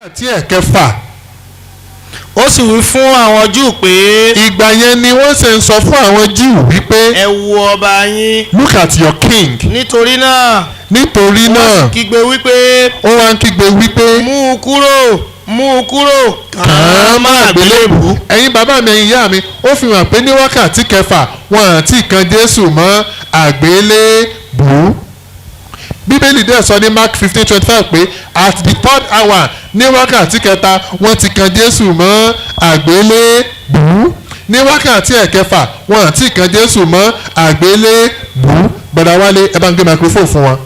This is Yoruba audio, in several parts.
àti ẹ̀kẹfà ó sì wí fún àwọn Júù pé ìgbà yẹn ni wọ́n ṣe ń sọ fún àwọn Júù wípé ẹ wo ọba yín. look at your king. nítorí náà wọ́n kígbe wípé ó wá ń kígbe wípé mú u kúrò kàn án má àgbélébù. ẹ̀yin bàbá mi ẹ̀yin ìyá mi ó fi hàn pé ní wákàtí kẹfà wọn àti kan Jésù mọ́ àgbélébù. Bíbélì dẹ̀ sọ ní Mark 15:25 pé at the third hour ní wákàtí kẹta wọ́n ti kan Jésù mọ́ àgbélébù. Ní wákàtí ẹ̀kẹfà wọ́n àti kan Jésù mọ́ àgbélébù. Bọ̀dá Wálé ẹ bá ń gbé microphone fún wọn.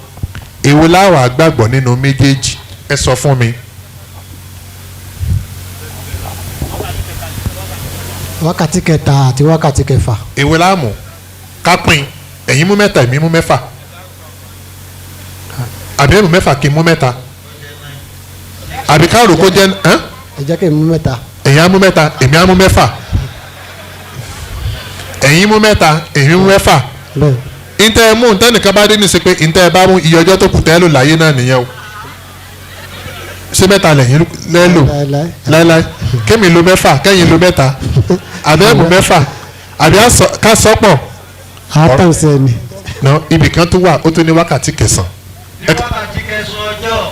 Èwo láwà gbàgbọ́ nínú méjèèjì ẹ sọ fún mi. wákàtí kẹta àti wákàtí kẹfà. Èwo láàmú kápín ẹ̀yin mú mẹ́ta èmi mú mẹ́fà àbí ẹ̀mú mẹ́fà kí n mú mẹ́ta àbí káàrò kó jẹ́ ẹ jẹ́ kí n mú mẹ́ta. ẹ̀yin á mú mẹ́ta èmi á mú mẹ́fà ẹ̀yin mú mẹ́ta èmi mú mẹ́fà ntẹ́ ẹ mú ntẹ́ nìkan bá dé ní sí pé ntẹ́ ẹ bá mú iye ọjọ́ tó kù tẹ́ ẹ lò láyé náà nìyẹn o ṣé mẹ́ta lẹ́yìn lẹ́lò láéláé kémi lo mẹ́fà kẹ́yìn lo mẹ́ta àbí ẹ̀mú mẹ́fà àbí ká sọ́pọ̀. àátàn sí ẹni. ibì kan tó wà ó tó ní wákàtí kẹsàn-án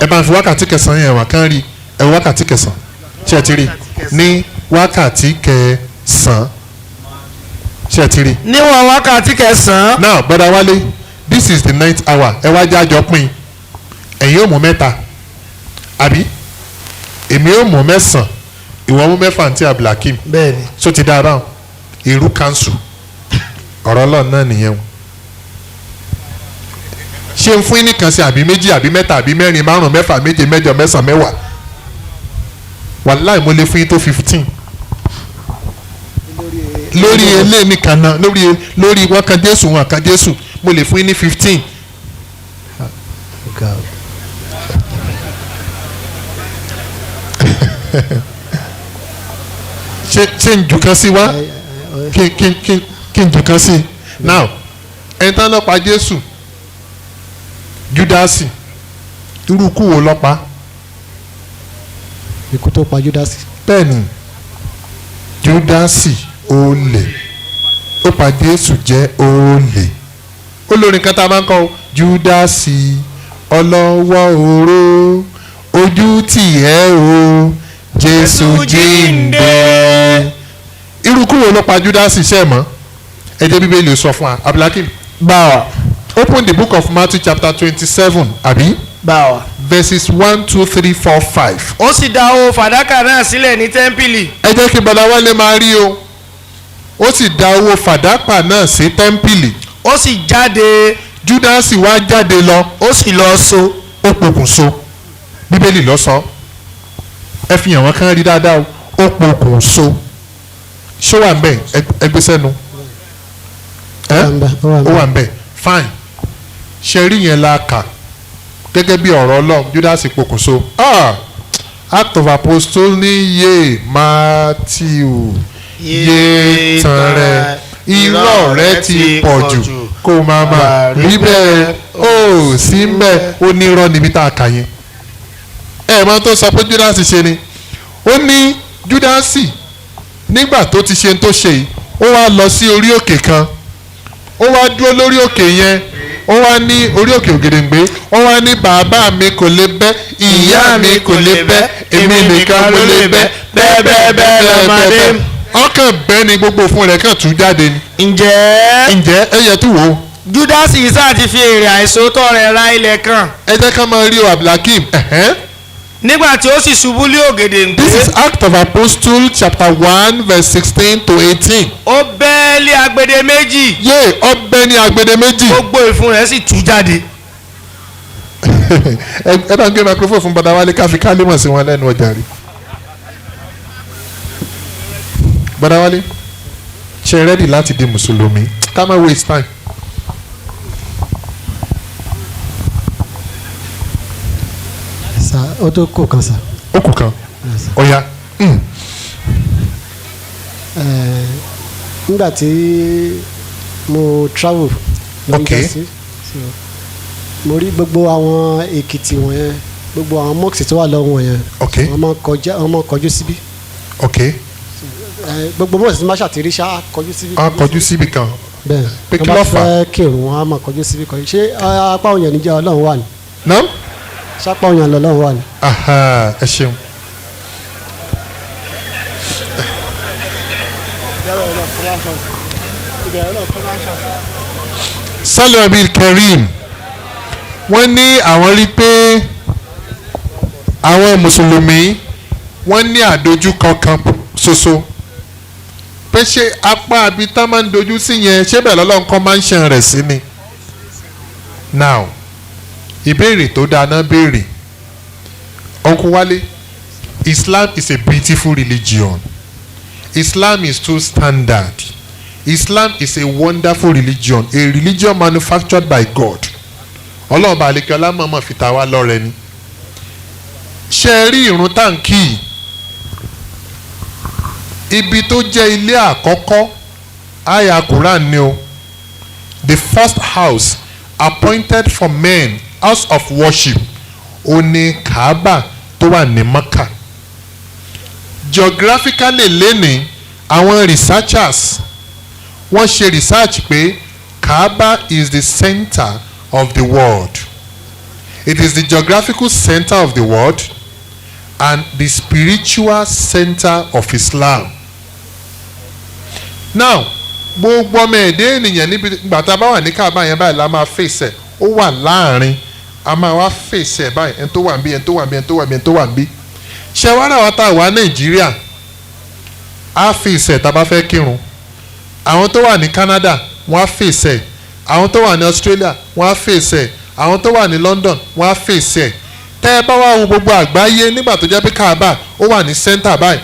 ẹ bá ń fi wákàtí kẹsàn-án yẹn wà kán rí ẹ wọ wákàtí kẹsàn-án ṣé ẹ ti rí ní wákàtí kẹsàn-án ṣé ẹ ti rí. níwọ̀n wákàtí kẹsàn-án. now brother Wálé this is the ninth hour ẹ wá jájọ pín ẹ̀yin ò mú mẹ́ta àbí èmi ò mú mẹ́sàn-án ìwọ mú mẹ́fà àti abdulhakeem bẹ́ẹ̀ni so ti dáa báwọn irú kanṣu ọ̀rọ̀ ọlọ́run náà nìyẹn o ṣé ń fún yín nìkan sí àbí méjì àbí mẹ́ta àbí mẹ́rin márùn mẹ́fà méje mẹ́jọ mẹ́sàn-án mẹ́wàá wàláì mo lè fún yín tó 15 lórí ilé nìkan náà lórí wọn kan Jésù wọn kan Jésù mo lè fún yín ní 15. ṣé ń jù kan sí wá kí n jù kan sí now ẹni tán lọ́ọ́ pa Jésù Júdásì irú ikú wo ló pa. ikú tó pa Júdásì. bẹ́ẹ̀ni Júdásì olè ó pa Jésù jẹ́ olè olórin kan tá a máa ń kọ Júdásì ọlọ́wọ́ oró ojú tìẹ́ o Jésù jíǹde irú ikú wo ló pa Júdásì ṣe mọ́ ẹ jẹ́ Bíbélì sọ fún wa Abdulhakeem báwa. Open the book of Matthew chapter 27 àbí. báwa. verses 1, 2, 3, 4, 5. ó sì dá owó fàdákà náà sílẹ̀ ní tẹ́ḿpìlì. ẹ jẹ́ kí bọ́dá Wálé máa rí o ó sì dá owó fàdákà náà sí tẹ́ḿpìlì. ó sì jáde. Júdásì wá jáde lọ ó sì lọ so. ó pokùnso Bíbélì ló sọ ẹ fi hàn wọ́n kán rí dáadáa o ó pokùnso ṣó wà ń bẹ̀ ẹ gbé sẹ́nu ó wà ń bẹ̀ fine ṣe rí yẹn la kà gẹ́gẹ́ bí ọ̀rọ̀ Ọlọ́run Júdásì pokùnso Act of Apostles ní yé Matthew yé tán rẹ irọ́ rẹ ti pọ̀ jù kó máa máa rí bẹ́ẹ̀ ó sí bẹ́ẹ̀ ó ní irọ́ níbi tá a kà yẹn ẹ mọ̀ tó sọ pé Júdásì ṣe ni ó ní Júdásì nígbà tó ti ṣe tó ṣe yìí ó wá lọ sí orí òkè kan ó wá dúró lórí òkè yẹn ó wá ní orí òkè Ògèdèngbé ó wá ní bàbá mi kò lè bẹ́ ìyá mi kò lè bẹ́ èmi nìkan ló lè bẹ́ bẹ́ẹ̀ lọ́mọdé. ọkàn bẹ́ẹ̀ ni gbogbo fún rẹ̀ kàn tún jáde ni. ǹjẹ́ ẹ yẹ tún wò ó. Júdásì ìsá ti fi èrè àìsòótọ́ rẹ̀ ra ilẹ̀ kan. ẹ jẹ́ ká máa rí o Abdulhakeem. nígbà tí ó sì ṣubú lé Ògèdèngbé. This is Act of Apostles chapter 1 verse 16 to 18. ó bẹ́ lé agbede méjì. yé ọbẹ̀ ní agbede méjì. gbogbo ìfun rẹ̀ sì tú jáde. ẹ bá ń gbé microphone fún bọ́dá Wálé káfí ká lè mọ̀ sí wọn lẹ́nu ọjà rí. bọ́dá Wálé ṣe rẹ́dì láti di mùsùlùmí ká má waste time. ó tó kó kan sa. ó kù kan ọ̀ya. nígbà tí mo travel lọ Okay. sí mo rí gbogbo àwọn Èkìtì wọ̀nyẹn gbogbo àwọn mọ́ọ̀sì tó wà lọ́wọ́ yẹn ok wọ́n máa kọjú síbí ok gbogbo mọ́ọ̀sì tí máa ṣàtìrí ṣá kọjú síbí. a kọjú síbi kan bẹ́ẹ̀ pé kí wọ́n ló bá fà á? fẹ́ kírun wọn á máa kọjú síbí kọjú ṣé apá òyìn níjà ọlọ́run wà ní náà sápá òyìn ọlọ́run wà ní. aha ẹ ṣeun. sálẹ̀ abil kareem wọ́n ní àwọn rí pé àwọn mùsùlùmí wọ́n ní àdójúkọ kan ṣoṣo pé ṣé apá abi tá máa ń dojú sí yẹn ṣé bẹ́ẹ̀ lọ́lọ́run kan máa ń ṣe rẹ̀ sí ni. now ìbéèrè tó dáná béèrè Uncle Wale, Islam is a beautiful religion. Islam is too standard. Islam is a wonderful religion, a religion manufactured by God. Ọlọ́ọ̀bà àlekè ọlámọ̀ọ́mọ̀ fi ta wá lọ́rẹ ni. Ṣé ẹ rí ìrun táǹkì ibi tó jẹ́ ilé àkọ́kọ́ àyà Quran ni o. The first house appointed for men, house of worship, ó ní Kaaba tó wà ní Mecca. Geographically lẹ́nìí àwọn researchers wọ́n ṣe research pé Kaaba is the center of the world. It is the geographical center of the world and the spiritual center of Islam. Now gbogbo ọmọ ẹ̀dẹ́ ènìyàn níbi gbàtà bá wà ní Kaaba yẹn báyìí la máa fèsì ẹ̀ ó wà láàrin a máa wá fèsì ẹ̀ báyìí ẹni tó wà ń bí ẹni tó wà ń bí ẹni tó wà ń bí ẹni tó wà ń bí. ṣé wàá rà wá tá a wà Nàìjíríà á fèsì ẹ̀ tá a bá fẹ́ kírun. Àwọn tó wà ní Canada wọ́n á fèsì ẹ̀, àwọn tó wà ní Australia wọ́n á fèsì ẹ̀, àwọn tó wà ní London wọ́n á fèsì ẹ̀. Tẹ́ ẹ bá wá wo gbogbo àgbáyé nígbà tó jẹ́ pé Kaaba ó wà ní center báyìí,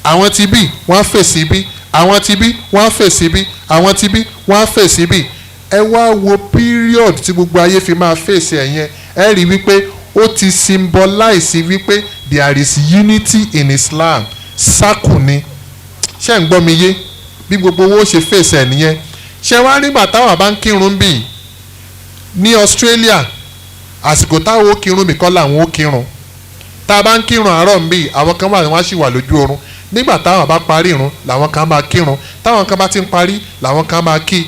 àwọn ti bí wọ́n á fèsì bí, àwọn ti bí wọ́n á fèsì bí, àwọn ti bí wọ́n á fèsì bí. Ẹ wá wo period tí gbogbo ayé fi máa fèsì ẹ̀ yẹn, ẹ rí wípé ó ti symbolize wípé there is unity in Islam. Sákù ni ṣé ń gbọ́ mi yé bí gbogbo owó ṣe fèsì ẹ̀ nìyẹn. Ṣé wá nígbà táwọn bá ń kírun bì ní Australia àsìkò táwọn ó kírun mi kọ́ làwọn ó kírun. Tá a bá ń kírun àárọ̀ ń bì àwọn kan wà ní wọ́n á sì wà lójú oorun. Nígbà táwọn bá parí irun làwọn kan máa kírun, táwọn kan bá ti ń parí làwọn kan máa kí.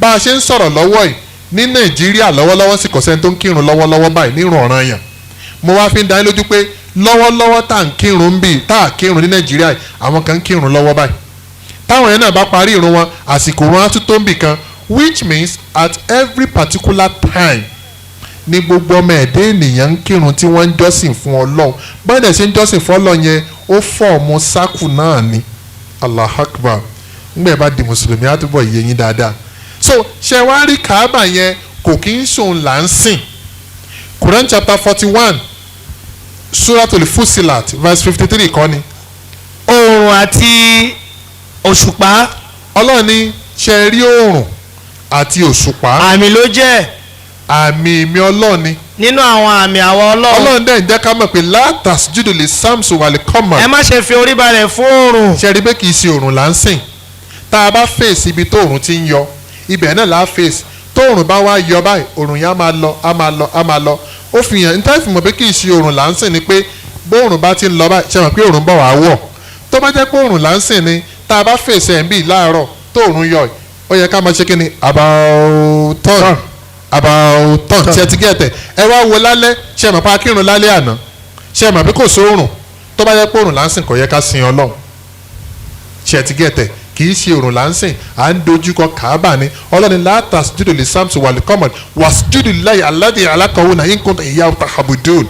Bá a ṣe ń sọ̀rọ̀ lọ́wọ́ yìí ní Nàìjíríà lọ́wọ́lọ́wọ́ sì kò sẹ́ni tó ń kírun lọ́wọ́lọ́wọ́ báyìí nírun ọ̀ranyàn. Mo wá fi ń dá yín lójú pé lọ́wọ́lọ́wọ́ tá à ń kírun bì tá à kírun ní Nàìjíríà yìí àwọn kan ń kírun lọ́wọ́ báyìí. Táwọn yẹn náà bá parí irun wọn àsìkò wọn á tún tó ń bì kan, which means at every particular time ní gbogbo ọmọ ẹ̀dẹ́ ènìyàn ń kírun tí wọ́n ń jọ́sìn fún Ọlọ́run. Bọ́dẹ̀ ṣe ń jọ́sìn fún Ọlọ́run yẹn ó fọ́ọ̀mù sákù náà ni. Allahu Akbar. Ńgbẹ́ bá di mùsùlùmí á túbọ̀ yé yín dáadáa. So ṣe wá rí Kaaba yẹn kò kí ń ṣòun là ń sìn. Quran chapter 41 Suratul Fusilat verse 53 kọ́ ni. oòrùn àti òṣùpá Ọlọ́run ní ṣe rí oòrùn àti òṣùpá àmì ló jẹ́ àmì mi Ọlọ́run ni. nínú àwọn àmì àwọn Ọlọ́run. Ọlọ́run dẹ̀ ń jẹ́ ká mọ̀ pé látàs jùdùlẹ̀ samson wà lè kọ́mọ̀. ẹ má ṣe fi orí balẹ̀ fún oòrùn. ṣe rí pé kì í ṣe oòrùn là ń sìn. Tá a bá fèsì ibi tó oòrùn ti ń yọ ibẹ̀ náà là á fèsì. Tó oòrùn bá wá yọ báyìí oòrùn yẹn á máa lọ á máa lọ á máa lọ. Ó fi hàn níta ìfìmọ̀ pé kì í ṣe oòrùn là ń sìn ni pé bó oòrùn bá ti ń lọ báyìí ṣe mọ̀ pé oòrùn bọ̀ wá wọ̀. Tó bá jẹ́ pé oòrùn là ń sìn ni tá a bá fèsì ẹ̀ ń bì láàárọ̀ tó oòrùn yọ ó yẹ ká máa ṣe kí ni about turn tí ẹ ti gẹ̀tẹ̀ ẹ wá wo lálẹ́ ṣe mọ̀ pé akírun lálẹ́ àná ṣe mọ̀ pé kò sóòrùn tó bá yẹ pé òrùn là ń sìn kò yẹ ká sin Ọlọ́run ṣe ti gẹ̀tẹ̀ kì í ṣe òrùn là ń sìn à ń dojúkọ Kaaba ni Ọlọ́run látàs jùdò lè samson wà lè kọ́mọ̀ wàs jùdò láyé aládé alákọ̀wé náà yín kò ìyá ọ̀tá habudul.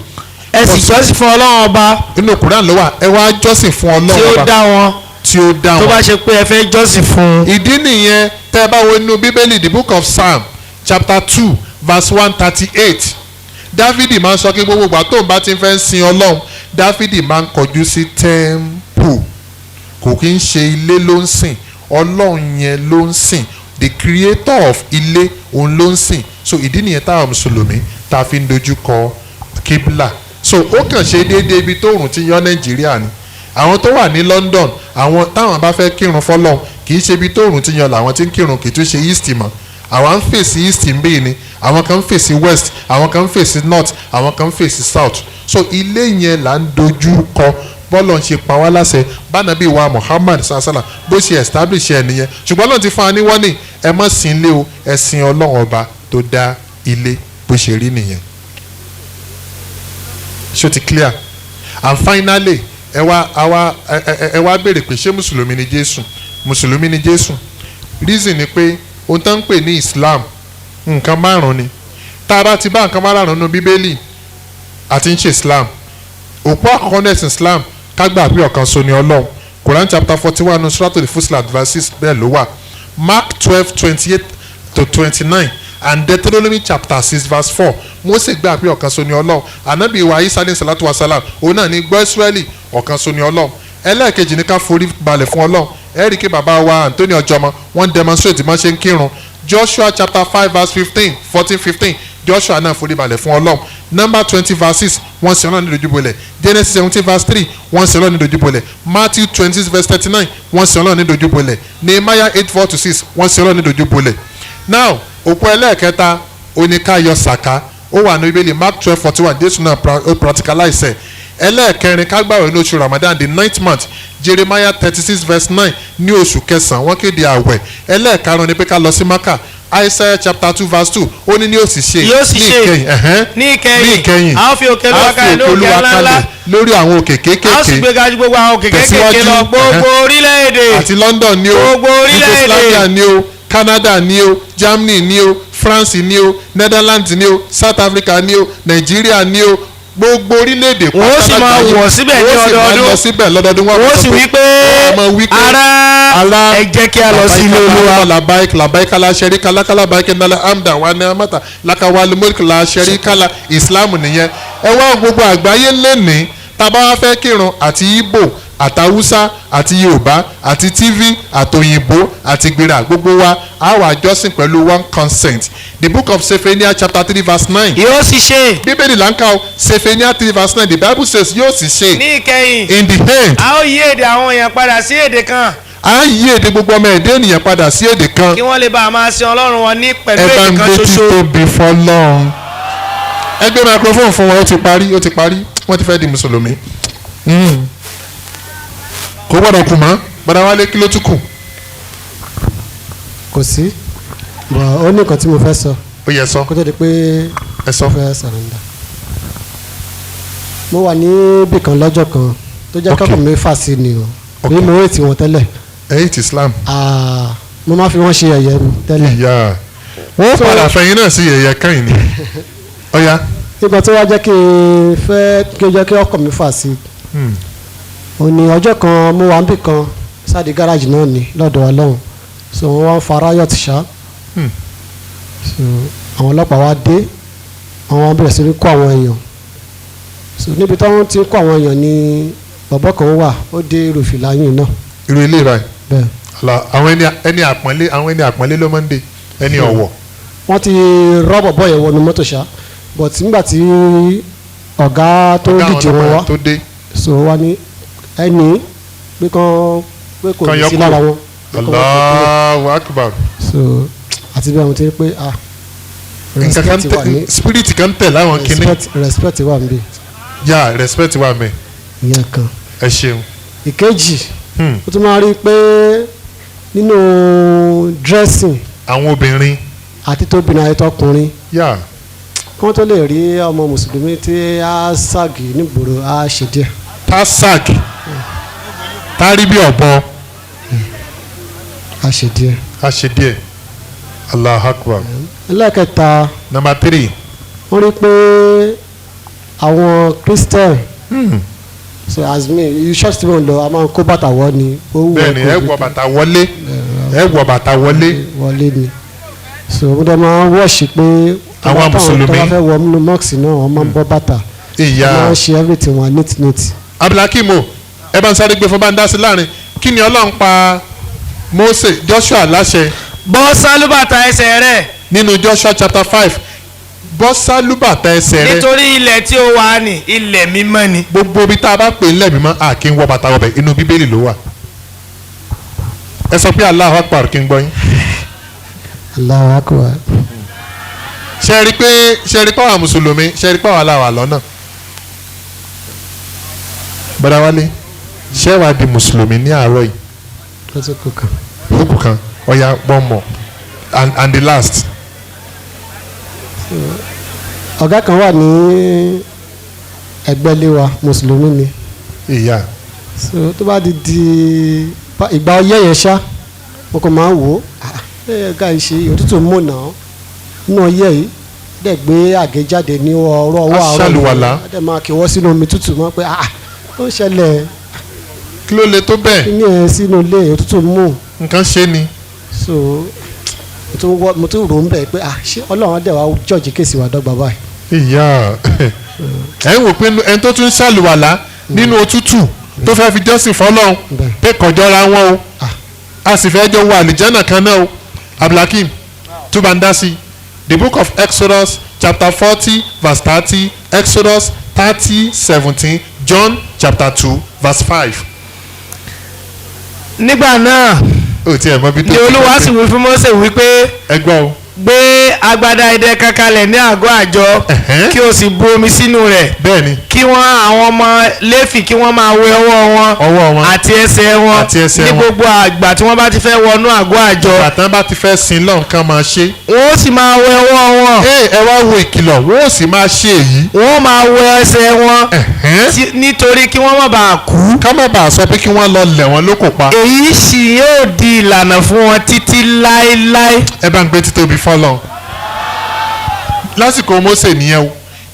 ẹ sì jọ́sìn fún Ọlọ́run ọba inú Quran ló wà ẹ wá jọ́sìn fún Ọlọ́run ọba tí ó dá wọn tí ó dá wọn. tó bá ṣe pé ẹ fẹ́ jọ́sìn fún. ìdí nìyẹn tẹ́ ẹ bá wo inú Bíbélì the book of Psalm chapter 2 verse 138 Dáfídì máa ń sọ kí gbogbo ìgbà tó ń bá ti fẹ́ sin Ọlọ́run Dáfídì máa ń kọjú sí temple kò kí ń ṣe ilé ló ń sìn Ọlọ́run yẹn ló ń sìn the creator of ilé òun ló ń sìn so ìdí nìyẹn táwọn mùsùlùmí tá a fi ń dojú kọ kíbla so ó kàn ṣe déédéé ibi tó òrùn ti yọ Nàìjíríà ni àwọn tó wà ní London àwọn táwọn bá fẹ́ kírun fọ́lọ́run kì í ṣe ibi tó òrùn ti yọ làwọn ti ń kírun kì í tún ṣe east mọ́ àwọn ń fèsì east ń bì ní àwọn kan ń fèsì west àwọn kan ń fèsì north àwọn kan ń fèsì south so ilé yẹn là ń dojú kọ bọ́lọ̀ ń ṣe pa wá láṣẹ bánàbí wa Muhammad sàlá bó ṣe establish ẹ nìyẹn ṣùgbọ́n lọ́n ti fún wa ní wọ́nì ẹ má sìn ilé o ẹ sìn Ọlọ́run ọba tó dá ilé bó ṣe rí nìyẹn ṣó ti clear and finally ẹ wá béèrè pé ṣé mùsùlùmí ni Jésù mùsùlùmí ni Jésù reason ni pé ohun tó ń pè ní Islam nǹkan márùn ni tá a bá ti bá nǹkan márùn nínú Bíbélì àti ń ṣe Islam òpó àkọ́kọ́ ní ẹ̀sìn Islam ká gbà pé ọ̀kan ṣoṣo ni Ọlọ́run Quran chapter 41 Suratul Fussilat verses bẹ́ẹ̀ ló wà Mark 12:28-29 and Deuteronomy chapter 6 verse 4 Mósè gbà pé ọ̀kan ṣoṣo ni Ọlọ́run Ànábì wa Isa alayhi salatu wa salam òun náà ní gbọ́ Ísírẹ́lì ọ̀kan ṣoṣo ni Ọlọ́run ẹlẹ́ẹ̀kejì ní ká forí balẹ̀ fún Ọlọ́run ẹ̀ríkì bàbá wa Anthony ọjọ́mọ wọ́n demonstrate má ṣe ń kírun Joshua chapter 5 verse 14-15 Joshua náà forí balẹ̀ fún Ọlọ́run Number 20 verses wọ́n sì Ọlọ́run ní dojúbolẹ̀ Genesis 17 verse 3 wọ́n sì Ọlọ́run ní dojúbolẹ̀ Matthew 26 verse 39 wọ́n sì Ọlọ́run ní dojúbolẹ̀ Nehemiah 8:4-6 wọ́n sì Ọlọ́run ní dojúbolẹ̀. Now òpó ẹlẹ́ẹ̀kẹta oníkayọ sàká ó wà ní Bíbélì Mark 12:41 Jésù náà ó practicalize ẹ̀ ẹlẹ́ẹ̀kẹrin kágbàwé ní oṣù Ramadan the 9th month Jeremiah 36 verse 9 ní oṣù kẹsàn-án wọ́n kéde àwẹ̀ ẹlẹ́ẹ̀karùn-ún ni pé ká lọ sí Maka Isaiah chapter 2 verse 2 ó ní yóò sì ṣe ní ìkẹyìn a ó fi òkè Olúwa kalẹ̀ ní òkè ńláńlá lórí àwọn òkè kéékèèké a ó sì gbéga ju gbogbo àwọn òkè kéékèèké lọ gbogbo orílẹ̀-èdè àti London ni o gbogbo orílẹ̀-èdè Yugoslavia ni o Canada ni o Germany ni o France ni o Netherlands ni o South Africa ni o Nigeria ni o gbogbo orílẹ̀-èdè pátá wọ́n sì máa wọ̀ síbẹ̀ ní ọdọọdún wọ́n sì wí pé ara ẹ jẹ́ kí a lọ sí ilé Olúwa. labaika la sharika laka labaika nala amda wa ni'mata laka wal mulk la sharika la Islam nìyẹn ẹ wá gbogbo àgbáyé lẹ́nìí tá a bá wá fẹ́ kírun àti Igbo àtàwùsá àti Yorùbá àti TV àtòyìnbó àti gbéra gbogbo wa a wà jọ́sìn pẹ̀lú one consent the book of Zephaniah chapter 3 verse 9. yóò sì ṣe. Bíbélì là ń kà ó Zephaniah 3 verse 9 the Bible says yóò sì ṣe. ní ìkẹyìn in the end. a ó yí èdè àwọn èèyàn padà sí èdè kan. a yí èdè gbogbo ọmọ ẹ̀dá ènìyàn padà sí èdè kan. kí wọ́n lè bá a máa sin Ọlọ́run wọn ní pẹ̀lú èdè kan ṣoṣo. ẹ bá ń gbé títóbi fọ́lọ́run. ẹ gbé microphone fún wọn ó ti parí wọ́n ti fẹ́ di mùsùlùmí. kò gbọ́dọ̀ kù mọ́ gbọ́dọ̀ wálé kí ló tún kù. kò sí ó ní nǹkan tí mo fẹ́ sọ. ó yẹ sọ. kó tó di pé ẹ sọ. fẹ́ sàrẹ́ńdà. mo wà níbì kan lọ́jọ́ kan tó jẹ́ kọ́kọ́ mi fà sí ni o bí mo rètí wọn tẹ́lẹ̀. ẹ̀yin ti Islam. mo máa fi wọ́n ṣe ẹ̀yẹ mi tẹ́lẹ̀. ìyá wọ́n padà fẹ̀yìn náà sí ẹ̀yẹ kẹ́yìn ni. ọ̀ya. nígbà tó wá jẹ́ kí n jẹ́ kí ọkọ̀ mi fà sí. ó ní ọjọ́ kan mo wà níbì kan sáàdì gáràjì náà ni lọ́dọ̀ Ọlọ́run so wọ́n wá ń fa riot ṣá. so àwọn ọlọ́pàá wá dé àwọn bẹ̀rẹ̀ sí ní kó àwọn èèyàn so níbi táwọn ti ń kó àwọn èèyàn ni bàbá kan wà ó dé rufin láyìn náà. irú ilé rà bẹ́ẹ̀. àwọn ẹni àpọ́nlé ló máa ń dé ẹni ọ̀wọ̀. wọ́n ti rọ́ bọ̀bọ̀ yẹn wọnú mọ́tò ṣá but nígbà tí ọ̀gá tó dìde wọn wá so wá ní ẹni pé kò ní sí lára wọn. Allahu Akbar. so àti bí àwọn ti rí pé respect wà ní. spirit kan tẹ̀ láwọn kìíní. respect wà níbí. ya respect wà mí. ìyẹn kan. ẹ ṣeun. ìkejì ó tún máa rí i pé nínú dressing. àwọn obìnrin. àti tóbìnrin àti tọkùnrin. ya. kí wọ́n tó lè rí ọmọ mùsùlùmí tí a ságì nígboro a ṣe díẹ̀. tá ságì tá rí bí ọ̀bọ. a ṣe díẹ̀. a ṣe díẹ̀. Allahu Akbar. ẹlẹ́kẹta. number 3. wọ́n rí i pé àwọn Christian. so as me church tí mo lọ a máa ń kó bàtà wọ ni. bẹ́ẹ̀ni ẹ wọ bàtà wọlé wọlé ni so mo dẹ̀ máa ń wọ́ọ̀ṣì pé àwọn mùsùlùmí tó bá fẹ́ wọ nínú mọ́ọ̀sì náà wọ́n máa ń bọ́ bàtà ìyá wọ́n máa ń ṣe everything wọn neat. Abdulhakeem ẹ bá ń sáré gbé fún bá ń dá sí láàrin kí ni Ọlọ́run pa Mósè Joshua láṣẹ. bọ́ sálúbàtà ẹsẹ̀ rẹ̀. nínú Joshua chapter 5 bọ́ sálúbàtà ẹsẹ̀ rẹ̀. nítorí ilẹ̀ tí ó wà ní ilẹ̀ mímọ́ ni. gbogbo ibi tá a bá pè nílẹ̀ mímọ́ a kì í wọ bàtà wọbẹ̀ inú Bíbélì ló wà. ẹ sọ pé Allahu Akbar kí n gbọ́ yín. Allahu Akbar. ṣe rí pé àwọn mùsùlùmí ṣe rí pé àwọn aláwà lọ́nà. bọ́dà wálé ṣé wàá di mùsùlùmí ní àárọ̀ yìí. ó ti kú kan. ó kù kan ọ̀ya one more and the last. ọ̀gá kan wà ní ẹgbẹ́ ilé wa mùsùlùmí ni. ìyá. so tó bá di ìgbà ọyẹ́ yẹn ṣá mo kàn máa ń wò ó ẹ̀ẹ́dẹ́gà ìṣe òtútù mú náà nínú ọyẹ́ yìí dẹ̀ gbé àgé jáde ní ọwọ́ àárọ̀ aṣàlùwàlá dẹ̀ máa kí wọ́n sínú omi tútù mọ́ pé ó ń ṣẹlẹ̀ kí ló le tó bẹ́ẹ̀. ní ẹ̀ sínú ilé òtútù mú. nǹkan ṣe ni. so mo tún rò ń bẹ̀ pé ṣé ọlọ́run dẹ̀ wá jọ́ọ̀jì kéèsì wa dọ́gba báyìí. ìyá ẹ̀ ń wò pé ẹni tó tún ṣàlùwàlá nínú òtútù tó fẹ́ fi jọ́sìn fọ́lọ́run pé kọjọ́ra wọn o a sì fẹ́ jọ wọ àlìjánà kan náà o Abdulhakeem tó bá ń dá sí the book of Exodus chapter 40 verse 30 Exodus 30:17 John chapter 2 verse 5. nígbà náà ó tiẹ̀ mọ bí tó ni Olúwa sì wí fún Mósè wípé ẹ gbọ́ o. gbé agbada idẹ kan kalẹ̀ ní àgọ́ àjọ kí o sì bu omi sínú rẹ̀ bẹ́ẹ̀ni kí wọ́n àwọn ọmọ Léfì kí wọ́n máa wẹ ọwọ́ wọn àti ẹsẹ̀ wọn ní gbogbo àgbà tí wọ́n bá ti fẹ́ wọnú àgọ́ àjọ. bàtàn bá ti fẹ́ sin lọ́n kan máa ṣe. wọ́n ó sì máa wẹ ọwọ́ wọn. ẹ wá wo ìkìlọ̀ wọ́n ó sì máa ṣe èyí. wọ́n máa wẹ ẹsẹ̀ wọn nítorí kí wọ́n má bàa kú. ká má bàa sọ pé kí wọ́n lọ lẹ̀ wọ́n lóko pa. èyí sì yóò di ìlànà fún wọn títí láéláé. ẹ bá ń gbé títóbi fọ́lọ́run lásìkò Mósè nìyẹn o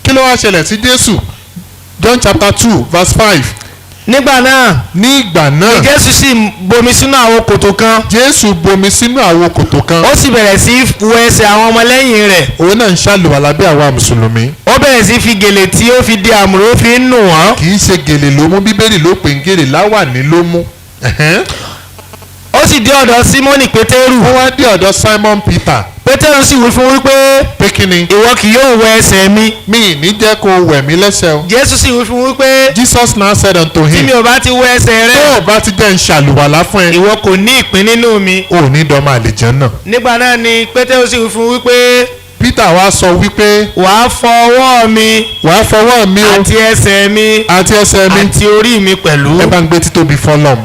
kí ló wá ṣẹlẹ̀ sí Jésù John chapter 2 verse 5. nígbà náà ní ìgbà náà Jésù sì bomi sínú àwo kòtò kan. Jésù bomi sínú àwo kòtò kan. ó sì bẹ̀rẹ̀ sí wẹ ẹsẹ̀ àwọn ọmọlẹ́yìn rẹ̀. òun náà ń ṣàlùwàlá bí àwa mùsùlùmí. ó bẹ̀rẹ̀ sí fi gèlè tí ó fi di àmùrè ó fi ń nù wọ́n. kì í ṣe gèlè ló mú Bíbélì ló pè ń gèlè láwàní ló mú. ó sì dé ọ̀dọ̀ Símónì Pétérù. ó wá dé ọ̀dọ̀ Simon Peter. Pétérù sì wí fún wípé pé kí ni. ìwọ kì yóò wẹ ẹsẹ̀ mi. mi ní jẹ́ kó wẹ̀ mí lẹ́sẹ̀ o. Jésù sì wí fún wípé Jesus now said unto tí him. mi ò bá ti wẹ ẹsẹ̀ rẹ. tó o bá ti jẹ́ ń ṣàlùwàlá fún ẹ. ìwọ kò ní ìpín nínú mi. ò ní dọ́mọ àlìjànnà. nígbà náà ni Pétérù sì wí fún wípé Peter wá sọ wípé. wàá fọ ọwọ́ mi. wàá fọwọ́ mi o. àti ẹsẹ̀ mi. àti ẹsẹ̀ mi. àti orí mi pẹ̀lú. ẹ bá ń gbé títóbi fọlọ́m.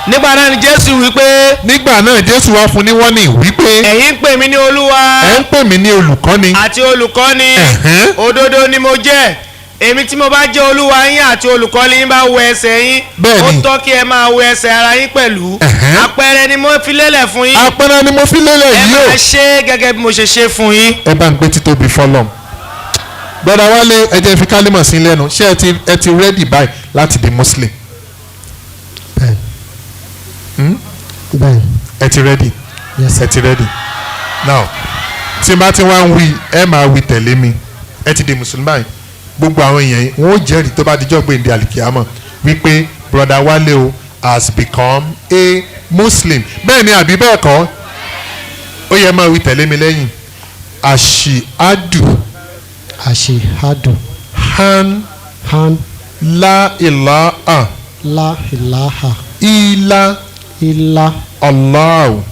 nígbà náà ni Jésù wípé. nígbà náà Jésù wá fún ní wọ́nì wípé. ẹ̀yin ń pè mí ní Olúwa. ẹ̀ ń pè mí ní olùkọ́ni. àti olùkọ́ni. òdodo ni mo jẹ́. èmi tí mo bá jẹ́ Olúwa yín àti olùkọ́ni yín bá wẹ ẹsẹ̀ yín. bẹ́ẹ̀ni ó tọ́ kí ẹ máa wẹ ẹsẹ̀ ara yín pẹ̀lú. àpẹẹrẹ ni mo fi lélẹ̀ fún yín. àpẹẹrẹ ni mo fi lélẹ̀ yìí o. ẹ máa ṣe gẹ́gẹ́ bí mo ṣe ṣe fún yín. ẹ bá ń gbé títóbi fọlọ́m. Brother Wálé ẹ jẹ́ fi kálímọ̀ sí lẹ́nu ṣé ẹ ti rẹ́dì báyìí láti di Muslim. bẹ́ẹ̀ ẹ ti rẹ́dì. yes ẹ ti rẹ́dì. now tí n bá ti wá ń wí ẹ máa wí tẹ̀lé mi ẹ ti di mùsùlùmí báyìí gbogbo àwọn èèyàn yìí wọn ó jẹ́rìí tó bá dijọ́ gbé ndé àlìkìyàmọ̀ wípé Brother Wálé o has become a Muslim bẹ́ẹ̀ ni àbí bẹ́ẹ̀ kọ́ ó yẹ máa wí tẹ̀lé mi lẹ́yìn àṣìádù àṣìhádù han la ilaha la ilaha illa illa Allahu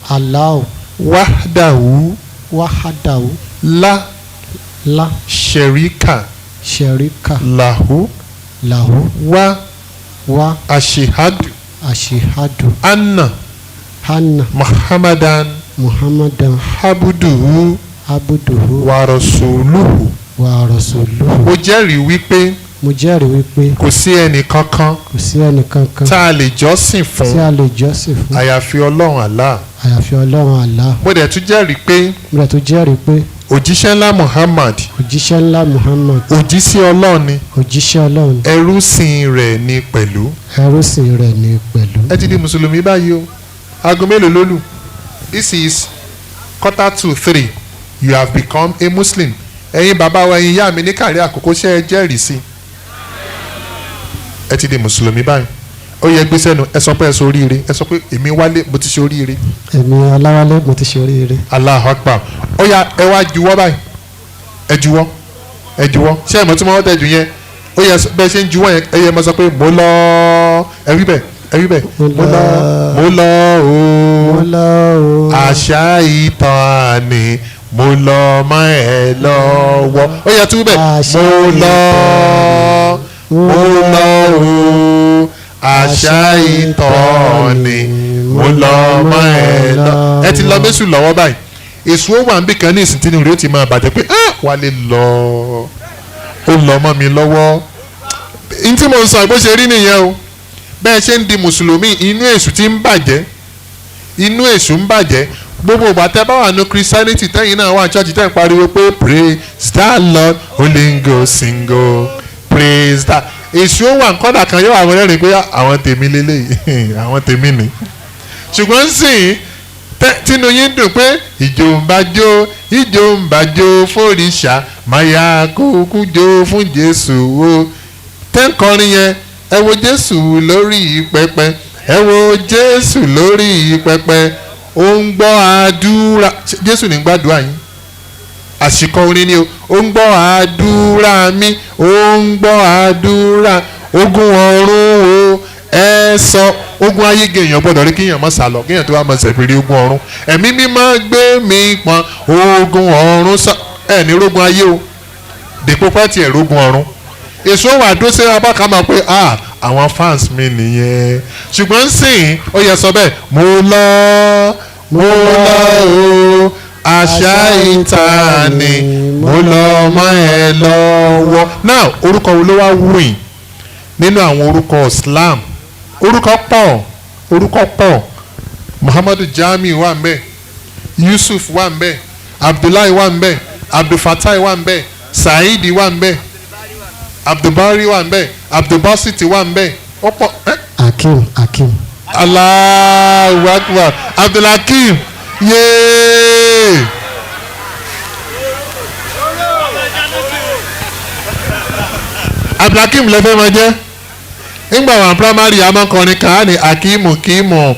Allahu wahdahu wahadahu la sharika sharika lahu wa ashihadu ashihadu anna hanna muhammadan abduhu wa rasuluhu. wa rasuluhu. mo jẹ́rìí wípé mo jẹ́rìí wípé kò sí ẹnì kankan tá a lè jọ́sìn fún àyàfi ọlọ́run Allah. mo dẹ̀ tún jẹ́rìí pé òjíṣẹ́ ńlá Muhammad òjíṣẹ́ ọlọ́run ni ẹrúsìn rẹ̀ ni pẹ̀lú. ẹ ti di mùsùlùmí báyìí o aago mélòó ló lù this is 2:45 you have become a Muslim. ẹ̀yin bàbá wa ẹ̀yin ìyá mi ní kàrí àkókò ṣe é jẹ́rìí sí ẹ ti di mùsùlùmí báyìí ó yẹ gbé sẹ́nu ẹ sọ pé ẹ ṣe oríire ẹ sọ pé èmi Wálé mo ti ṣe oríire. èmi Ọláwálé mo ti ṣe oríire. Allahu Akbar ó yá ẹ wá juwọ́ báyìí ẹ juwọ́ ṣé ẹ mọ̀ tí mo wọ́n tẹ̀ jù yẹn ó yẹ bẹ́ẹ̀ ṣe ń juwọ́ yẹn ẹ yẹ mọ̀ sọ pé mo lọ ẹ rí bẹ́ẹ̀ mo lọ o àṣà ìtàn ni mo lọ mọ́ ẹ lọ́wọ́ ó yẹ tú bẹ́ẹ̀ mo lọ o àṣà ìtọ́ni mo lọ mọ́ ẹ lọ ẹ ti lọ mẹ́sùn lọ́wọ́ báyìí èso ó wà níbì kan ní ìsìn tí ni ó ti máa bàjẹ́ pé wà lè lọ ó lọ mọ́ mi lọ́wọ́ n tí mo ń sọ bó ṣe rí nìyẹn o bẹ́ẹ̀ ṣe ń di mùsùlùmí inú èṣù ti ń bàjẹ́ inú èṣù ń bàjẹ́ gbogbo ìgbà tẹ́ bá wà ní christianity tẹ́yìn náà wà church tẹ́ ń pariwo pé praise the lord olingo singo praise the èṣù ó wà nkọ́dà kan yóò àwọn ẹlẹ́rìí pé àwọn tèmi lélẹ́yìí àwọn tèmi ni ṣùgbọ́n sìn tínú yín dùn pé ìjó ń bá jó fòrìṣà máyà kúkú jó fún jésù o tẹ́ǹkọrin yẹn ẹ wo jésù lórí pẹpẹ ẹ wo jésù lórí pẹpẹ ó ń gbọ́ àdúrà jésù ní gbàdúrà yín àṣìkọ orin ni ó ń gbọ́ àdúrà mi ó ń gbọ́ àdúrà ogun ọ̀run o ẹ sọ ogun ayé gèèyàn gbọ́dọ̀ rí kéèyàn mọ́ sálọ kéèyàn tó wà mọ́ sẹ̀fìrí ogun ọ̀run ẹ̀mí mímọ́ gbé mi pọn ogun ọ̀run sọ ẹ̀ ní rogun ayé o dèpò pàtì ẹ̀ rogun ọ̀run èso wà dó sí apá kan máa pé àwọn fans mi nìyẹn ṣùgbọ́n sìn ó yẹ sọ bẹ́ẹ̀ mo lọ o àṣà ìta ni mo lọ mọ́ ẹ lọ́wọ́ now orúkọ wo ló wá wùyìn nínú àwọn orúkọ Islam orúkọ pọ̀ Muhammadu Jamiu wà ń bẹ̀ Yusuf wà ń bẹ̀ Abdullahi wà ń bẹ̀ Abdulfatai wà ń bẹ̀ Saidi wà ń bẹ̀ Abdulbari wà ń bẹ̀ Abdulbasiti wà ń bẹ̀ ọ̀pọ̀. Hakim. Allahu Akbar Abdulhakeem yéé. Abdulhakeem lẹ́fẹ̀ẹ́ máa jẹ́ nígbà wà primary amákọrin kan ní Hakeem kíìmù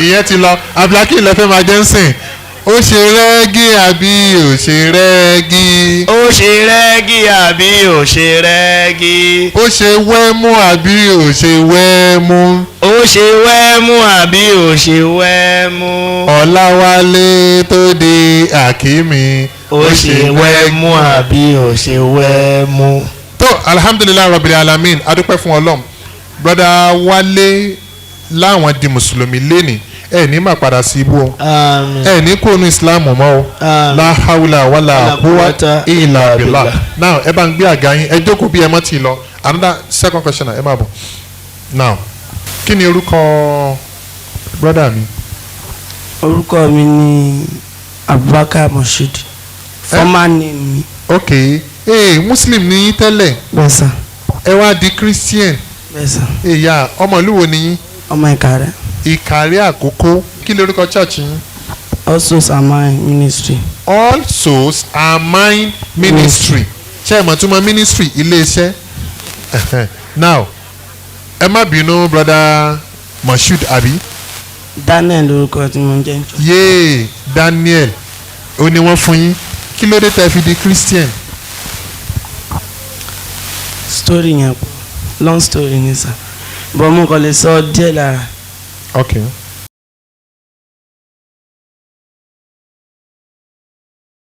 ìyẹn ti lọ Abdulhakeem lẹ́fẹ̀ẹ́ máa jẹ́ ń sìn ó ṣe rẹ́gí àbí ò ṣe rẹ́gí. ó ṣe rẹ́gí àbí ò ṣe rẹ́gí. ó ṣe wẹ́mú àbí ò ṣe wẹ́mú. ó ṣe wẹ́mú àbí ò ṣe wẹ́mú. Ọláwálé tó di Hakimi. ó ṣe wẹ́mú àbí ò ṣe wẹ́mú. tó alhamdulilayi rabbil alamin adúpẹ́ fún Ọlọ́run broda Wálé láwọn di mùsùlùmí lẹ́nìí ẹ ní máa padà sí ibú o ẹ ní kó nu islam mọ́ o la hawla wala quwwata illa billah now ẹ bá ń gbé àga yín ẹ jókòó bí ẹ mọ́ ti lọ another second question ẹ máa bọ̀ now kí ni orúkọ brother mi. orúkọ mi ni Abubakar Moshood former name mi. ok muslim ni yín tẹ́lẹ̀. bẹ́ẹ̀ sà. ẹ wá di christian. bẹ́ẹ̀ sà. èyà ọmọ ìlú wo ni yín. ọmọ Ìkàrẹ́. Ìkàrẹ́ Àkókó kí lórúkọ church yín. All Souls Are Mine Ministry. All Souls Are Mine Ministry ṣé ẹ mọ̀ tún mọ̀ ministry iléeṣẹ́ now ẹ má bínú brother Moshood àbí. Daniel lórúkọ tí mo ń jẹ́. yéè Daniel ó ní wọ́n fún yín kí ló dé tẹ́ fi di Christian. story yẹn long story ni sà bọ́ mo kàn lè sọ díẹ̀ lára. okay.